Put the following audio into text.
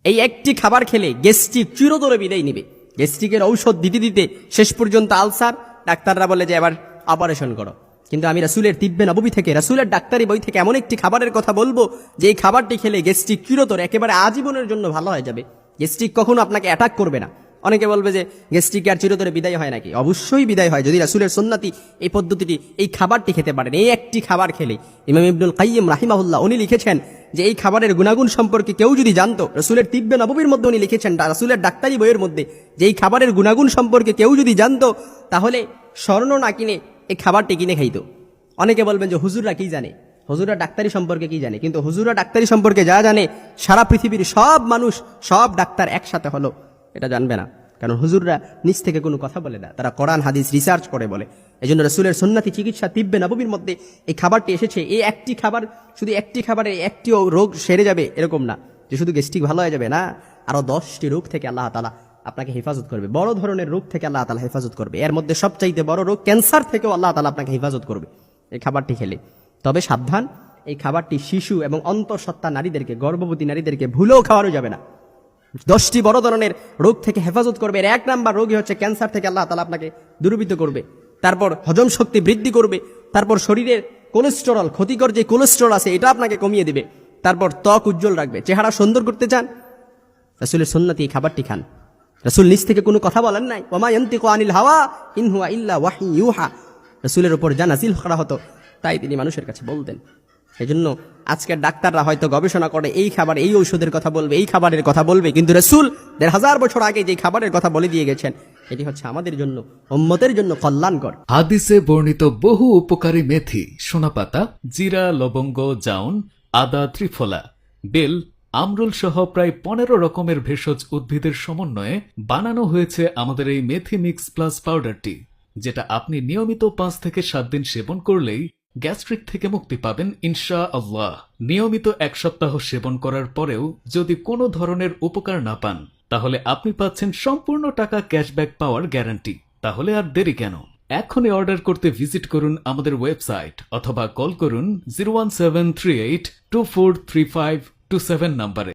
এই একটি খাবার খেলে গ্যাস্ট্রিক চিরতরে বিদায় নিবে। গ্যাস্ট্রিকের ঔষধ দিতে দিতে শেষ পর্যন্ত আলসার, ডাক্তাররা বলে যে এবার অপারেশন করো। কিন্তু আমি রাসূলের তিব্বে নববী থেকে, রাসূলের ডাক্তারি বই থেকে এমন একটি খাবারের কথা বলবো যে এই খাবারটি খেলে গ্যাস্ট্রিক চিরতরে একেবারে আজীবনের জন্য ভালো হয়ে যাবে। গ্যাস্ট্রিক কখনো আপনাকে অ্যাটাক করবে না। অনেকে বলবে যে গ্যাস্ট্রিক আর চিরতরে বিদায় হয় নাকি? অবশ্যই বিদায় হয় যদি রাসূলের সুন্নতি এই পদ্ধতিটি, এই খাবারটি খেতে পারেন। এই একটি খাবার খেলে ইমাম ইবনুল কাইয়্যিম রাহিমাহুল্লাহ উনি লিখেছেন যে এই খাবারের গুণাগুণ সম্পর্কে কেউ যদি জানতো, রাসূলের তিব্বে নববীর মধ্যে উনি লিখেছেন, রাসূলের ডাক্তারি বইয়ের মধ্যে, যে এই খাবারের গুণাগুণ সম্পর্কে কেউ যদি জানতো তাহলে স্বর্ণ না কিনে এই খাবারটি কিনে খাইতো। অনেকে বলবেন যে হুজুররা কি জানে, হুজুররা ডাক্তারি সম্পর্কে কি জানে? কিন্তু হুজুররা ডাক্তারি সম্পর্কে যা জানে সারা পৃথিবীর সব মানুষ, সব ডাক্তার একসাথে হলো এটা জানবে না। কারণ হুজুররা নিজ থেকে কোনো কথা বলে না, তারা কোরআন হাদিস রিসার্চ করে বলে। এই জন্য রাসূলের সুন্নতি চিকিৎসা তিব্বে নববীর মধ্যে এই খাবারটি এসেছে। এই একটি খাবার, শুধু একটি খাবারে একটি রোগ সেরে যাবে এরকম না, যে শুধু গ্যাস্ট্রিক ভালো হয়ে যাবে না, আরো 10টি রোগ থেকে আল্লাহ তাআলা আপনাকে হেফাজত করবে। বড় ধরনের রোগ থেকে আল্লাহ তাআলা হেফাজত করবে। এর মধ্যে সবচাইতে বড় রোগ ক্যান্সার থেকেও আল্লাহ তাআলা আপনাকে হেফাজত করবে এই খাবারটি খেলে। তবে সাবধান, এই খাবারটি শিশু এবং অন্তঃসত্ত্বা নারীদেরকে, গর্ভবতী নারীদেরকে ভুলেও খাওয়ানো যাবে না। 10টি বড় ধরনের রোগ থেকে হেফাজত করবে। এর 1 নাম্বার রোগই হচ্ছে ক্যান্সার থেকে আল্লাহ তাআলা আপনাকে দূরীভূত করবে। তারপর হজম শক্তি বৃদ্ধি করবে। তারপর শরীরের কোলেস্টেরল, ক্ষতিকর যে কোলেস্টেরল আছে এটা আপনাকে কমিয়ে দিবে। তারপর ত্বক উজ্জ্বল রাখবে। চেহারা সুন্দর করতে চান, রাসূলের সুন্নতি এই খাবারটি খান। রাসূল নিজ থেকে কোনো কথা বলেন নাই, ওমা ইয়ানতিকু আনিল হাওয়া ইন হুয়া ইল্লা ওয়াহয়ুন ইউহা। রাসূলের উপর যা নাযিল করা হতো তাই তিনি মানুষের কাছে বলতেন। এজন্য আজকের ডাক্তাররা হয়তো গবেষণা করে এই খাবার, এই ঔষধের কথা বলবে, এই খাবারের কথা বলবে, কিন্তু রাসূল ১৫০০ বছর আগে যে খাবারের কথা বলে দিয়ে গেছেন এটি হচ্ছে আমাদের জন্য, উম্মতের জন্য কল্যাণকর। হাদিসে বর্ণিত বহু উপকারী মেথি, সোনাপাতা, জিরা, লবঙ্গ, জাউন, আদা, ত্রিফলা, বেল, আমরুল সহ প্রায় 15 রকমের ভেষজ উদ্ভিদের সমন্বয়ে বানানো হয়েছে আমাদের এই মেথি মিক্স প্লাস পাউডারটি, যেটা আপনি নিয়মিত 5 থেকে 7 দিন সেবন করলেই গ্যাস্ট্রিক থেকে মুক্তি পাবেন ইনশাআল্লাহ। নিয়মিত 1 সপ্তাহ সেবন করার পরেও যদি কোনো ধরনের উপকার না পান, তাহলে আপনি পাচ্ছেন সম্পূর্ণ টাকা ক্যাশব্যাক পাওয়ার গ্যারান্টি। তাহলে আর দেরি কেন? এখনই অর্ডার করতে ভিজিট করুন আমাদের ওয়েবসাইট অথবা কল করুন 01738243527 নম্বরে।